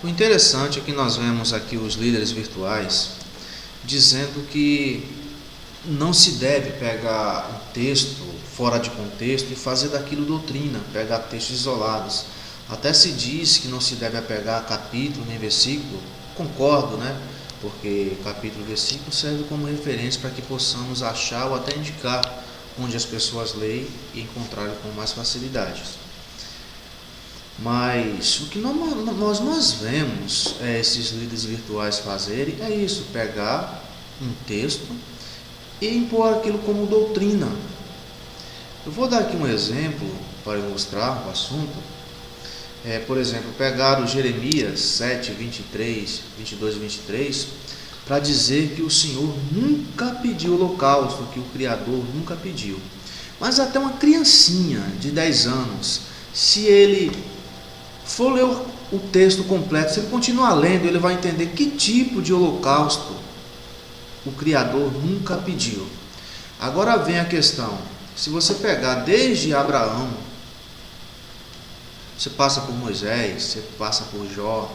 O interessante é que nós vemos aqui os líderes virtuais dizendo que não se deve pegar um texto fora de contexto e fazer daquilo doutrina, pegar textos isolados. Até se diz que não se deve apegar a capítulo nem versículo. Concordo, né? Porque capítulo e versículo serve como referência para que possamos achar ou até indicar onde as pessoas leem e encontrarem com mais facilidade. Mas o que nós vemos esses líderes virtuais fazerem é isso, pegar um texto e impor aquilo como doutrina. Eu vou dar aqui um exemplo para ilustrar o assunto. Por exemplo, pegar o Jeremias 7, 22 e 23, para dizer que o Senhor nunca pediu holocausto, que o Criador nunca pediu. Mas até uma criancinha de 10 anos, se ele for ler o texto completo, se ele continuar lendo, ele vai entender que tipo de holocausto o Criador nunca pediu. Agora vem a questão, se você pegar desde Abraão, você passa por Moisés, você passa por Jó,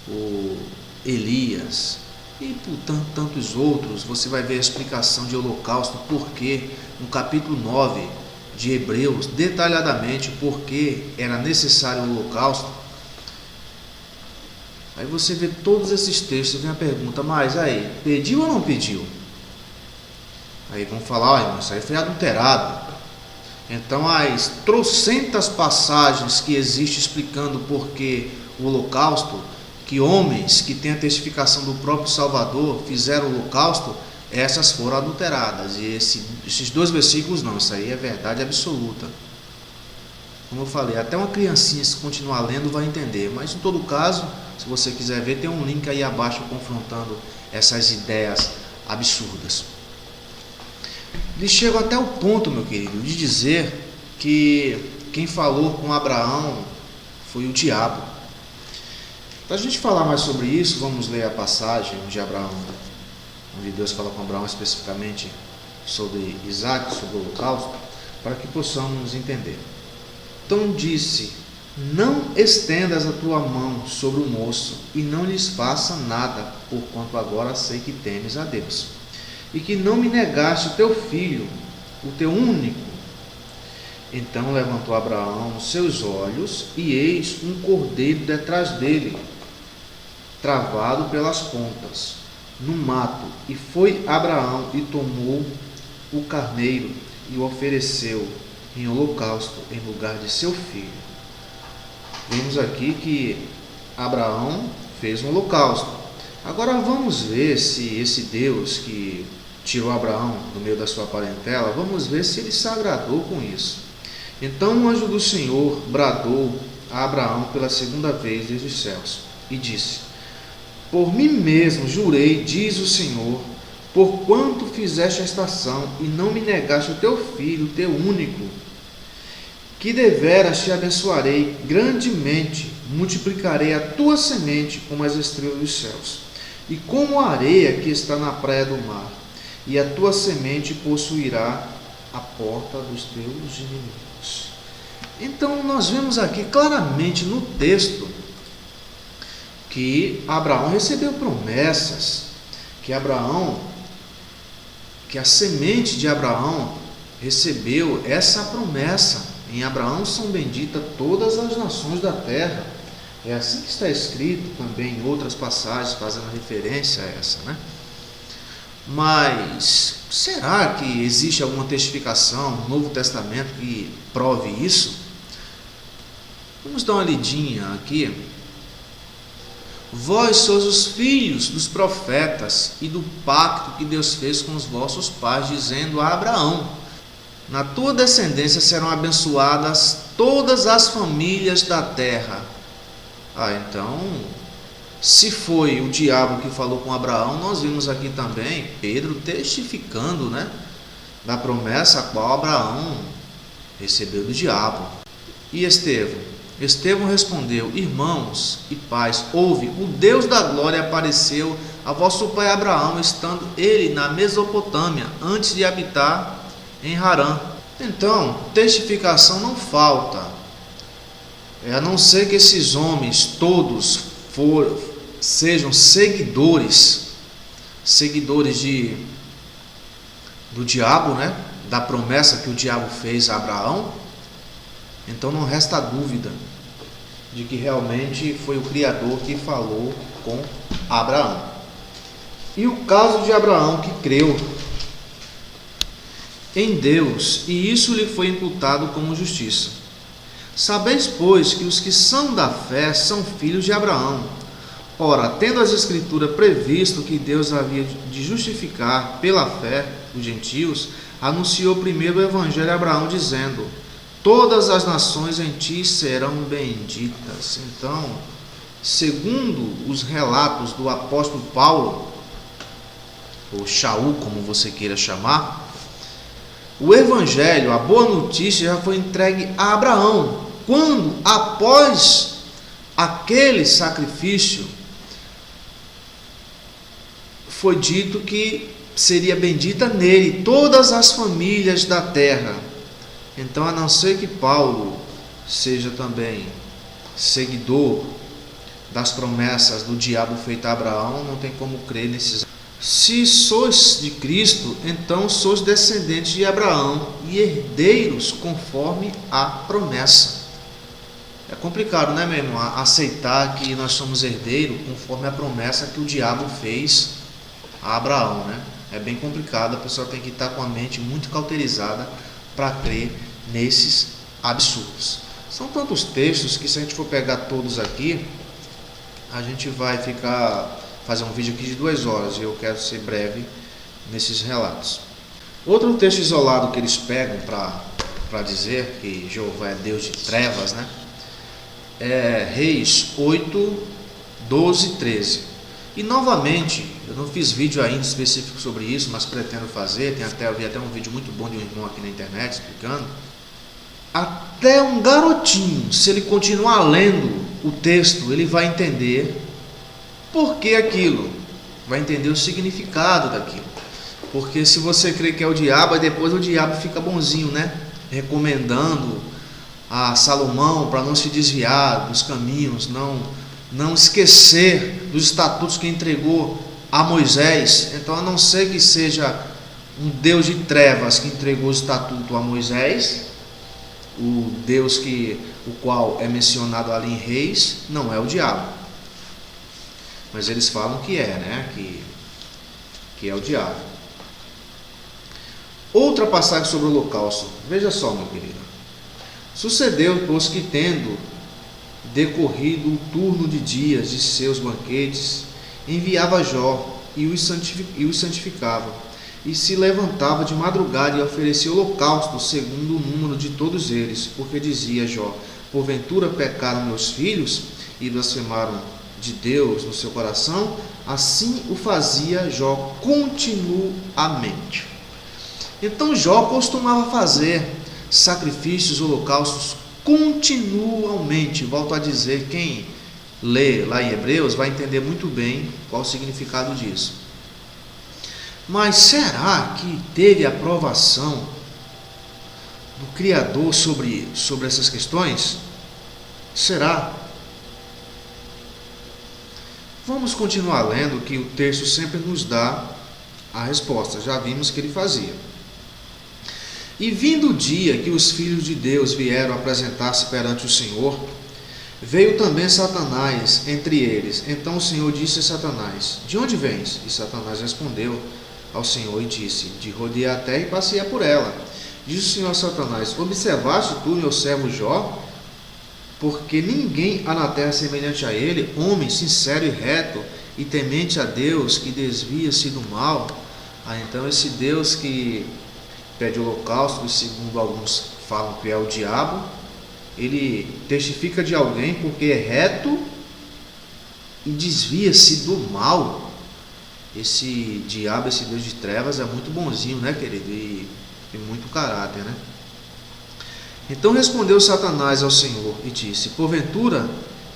por Elias e por tantos outros, você vai ver a explicação de holocausto, porque no capítulo 9 de Hebreus, detalhadamente porque era necessário o holocausto. Aí você vê todos esses textos, vem a pergunta, mas aí, pediu ou não pediu? Aí vão falar, irmão, isso aí foi adulterado. Então as trocentas passagens que existem explicando porque o holocausto, que homens que têm a testificação do próprio Salvador fizeram o holocausto, essas foram adulteradas. E esses 2 versículos não, isso aí é verdade absoluta. Como eu falei, até uma criancinha, se continuar lendo, vai entender. Mas em todo caso, se você quiser ver, tem um link aí abaixo confrontando essas ideias absurdas. Eles chegam até o ponto, meu querido, de dizer que quem falou com Abraão foi o diabo. Para a gente falar mais sobre isso, vamos ler a passagem de Abraão, onde Deus fala com Abraão especificamente sobre Isaac, sobre o holocausto, para que possamos entender. Então disse: não estendas a tua mão sobre o moço e não lhes faça nada, porquanto agora sei que temes a Deus, e que não me negaste o teu filho, o teu único. Então levantou Abraão os seus olhos, e eis um cordeiro detrás dele, travado pelas pontas, no mato. E foi Abraão e tomou o carneiro e o ofereceu em holocausto em lugar de seu filho. Vemos aqui que Abraão fez um holocausto. Agora vamos ver se esse Deus que tirou Abraão do meio da sua parentela, vamos ver se ele se agradou com isso. Então o anjo do Senhor bradou a Abraão pela segunda vez desde os céus e disse: por mim mesmo jurei, diz o Senhor, porquanto fizeste esta ação e não me negaste o teu filho, o teu único, que deveras te abençoarei grandemente, multiplicarei a tua semente como as estrelas dos céus e como a areia que está na praia do mar, e a tua semente possuirá a porta dos teus inimigos. Então nós vemos aqui claramente no texto que Abraão recebeu promessas, que a semente de Abraão recebeu essa promessa. Em Abraão são benditas todas as nações da terra. É assim que está escrito também em outras passagens fazendo referência a essa, né? Mas será que existe alguma testificação no Novo Testamento que prove isso? Vamos dar uma lidinha aqui. Vós sois os filhos dos profetas e do pacto que Deus fez com os vossos pais, dizendo a Abraão: na tua descendência serão abençoadas todas as famílias da terra. Então, se foi o diabo que falou com Abraão, nós vimos aqui também Pedro testificando, né, da promessa a qual Abraão recebeu do diabo. E Estevão respondeu: irmãos e pais, ouve, o Deus da glória apareceu a vosso pai Abraão, estando ele na Mesopotâmia, antes de habitar em Harã. Então, testificação não falta, a não ser que esses homens todos sejam seguidores do diabo, né? Da promessa que o diabo fez a Abraão, então não resta dúvida de que realmente foi o Criador que falou com Abraão. E o caso de Abraão, que creu em Deus, e isso lhe foi imputado como justiça. Sabeis, pois, que os que são da fé são filhos de Abraão. Ora, tendo as Escrituras previsto que Deus havia de justificar pela fé os gentios, anunciou primeiro o Evangelho a Abraão, dizendo: todas as nações em ti serão benditas. Então, segundo os relatos do apóstolo Paulo, ou Shaul, como você queira chamar, o Evangelho, a boa notícia, já foi entregue a Abraão, quando, após aquele sacrifício, foi dito que seria bendita nele todas as famílias da terra. Então, a não ser que Paulo seja também seguidor das promessas do diabo feito a Abraão, não tem como crer nesses. Se sois de Cristo, então sois descendentes de Abraão e herdeiros conforme a promessa. É complicado, né, meu irmão? Aceitar que nós somos herdeiros conforme a promessa que o diabo fez a Abraão, né? É bem complicado, a pessoa tem que estar com a mente muito cauterizada para crer nesses absurdos. São tantos textos que, se a gente for pegar todos aqui, a gente vai fazer um vídeo aqui de 2 horas, e eu quero ser breve nesses relatos. Outro texto isolado que eles pegam para dizer que Jeová é Deus de trevas, né? É Reis 8, 12 e 13. E novamente, eu não fiz vídeo ainda específico sobre isso, mas pretendo fazer. Eu vi até um vídeo muito bom de um irmão aqui na internet explicando. Até um garotinho, se ele continuar lendo o texto, ele vai entender por que aquilo, vai entender o significado daquilo. Porque se você crê que é o diabo, aí depois o diabo fica bonzinho, né? Recomendando a Salomão para não se desviar dos caminhos, não esquecer dos estatutos que entregou a Moisés. Então, a não ser que seja um Deus de trevas que entregou o estatuto a Moisés, o Deus o qual é mencionado ali em Reis, não é o diabo. Mas eles falam que é, né? Que é o diabo. Outra passagem sobre o holocausto. Veja só, meu querido. Sucedeu, pois, que tendo decorrido o turno de dias de seus banquetes, enviava Jó e os santificava, e se levantava de madrugada e oferecia holocausto segundo o número de todos eles, porque dizia Jó: porventura pecaram meus filhos e blasfemaram de Deus no seu coração? Assim o fazia Jó continuamente. Então Jó costumava fazer sacrifícios, holocaustos continuamente. Volto a dizer, quem lê lá em Hebreus vai entender muito bem qual o significado disso. Mas será que teve aprovação do Criador sobre essas questões? Será? Vamos continuar lendo, que o texto sempre nos dá a resposta. Já vimos que ele fazia. E vindo o dia que os filhos de Deus vieram apresentar-se perante o Senhor, veio também Satanás entre eles. Então o Senhor disse a Satanás: de onde vens? E Satanás respondeu ao Senhor e disse: de rodear a terra e passear por ela. Disse o Senhor a Satanás: observaste tu meu servo Jó? Porque ninguém há na terra semelhante a ele, homem sincero e reto, e temente a Deus, que desvia-se do mal. Então esse Deus que pede holocausto, segundo alguns falam que é o diabo, ele testifica de alguém porque é reto e desvia-se do mal. Esse diabo, esse Deus de trevas é muito bonzinho, né, querido? E tem muito caráter, né? Então respondeu Satanás ao Senhor e disse: porventura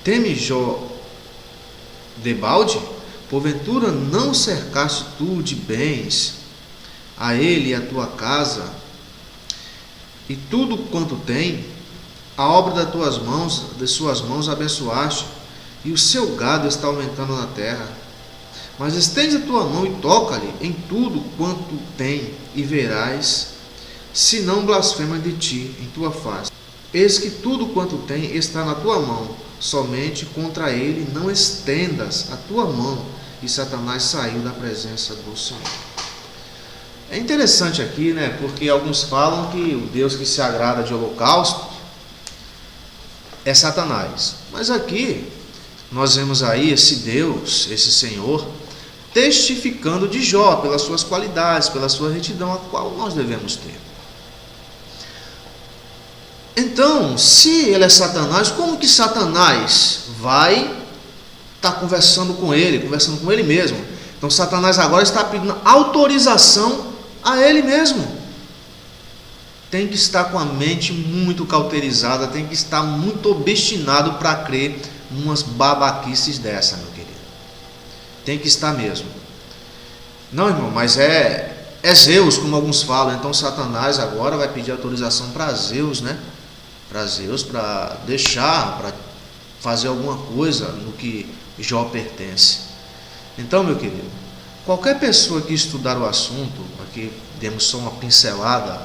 teme Jó debalde? Porventura não cercaste tu de bens a ele e a tua casa, e tudo quanto tem, a obra das suas mãos abençoaste, e o seu gado está aumentando na terra. Mas estende a tua mão e toca-lhe em tudo quanto tem, e verás se não blasfema de ti em tua face. Eis que tudo quanto tem está na tua mão, somente contra ele não estendas a tua mão. E Satanás saiu da presença do Senhor. É interessante aqui, né? Porque alguns falam que o Deus que se agrada de holocausto é Satanás. Mas aqui nós vemos aí esse Deus, esse Senhor, testificando de Jó pelas suas qualidades, pela sua retidão, a qual nós devemos ter. Então, se ele é Satanás, como que Satanás vai estar conversando com ele mesmo? Então Satanás agora está pedindo autorização a ele mesmo. Tem que estar com a mente muito cauterizada, tem que estar muito obstinado para crer numas babaquices dessa, meu querido. Tem que estar mesmo. Não, irmão, mas é Zeus, como alguns falam. Então Satanás agora vai pedir autorização para Zeus, né? Para Zeus, para deixar, para fazer alguma coisa no que Jó pertence. Então, meu querido, qualquer pessoa que estudar o assunto, aqui demos só uma pincelada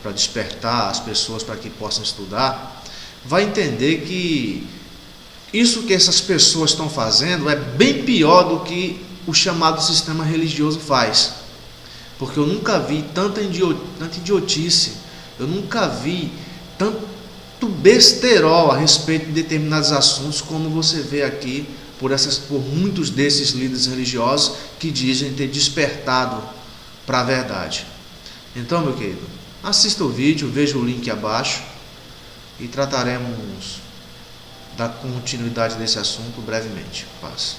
para despertar as pessoas para que possam estudar, vai entender que isso que essas pessoas estão fazendo é bem pior do que o chamado sistema religioso faz. Porque eu nunca vi tanta idiotice, eu nunca vi tanto besterol a respeito de determinados assuntos como você vê aqui por muitos desses líderes religiosos que dizem ter despertado para a verdade. Então, meu querido, assista o vídeo, veja o link abaixo e trataremos da continuidade desse assunto brevemente. Paz.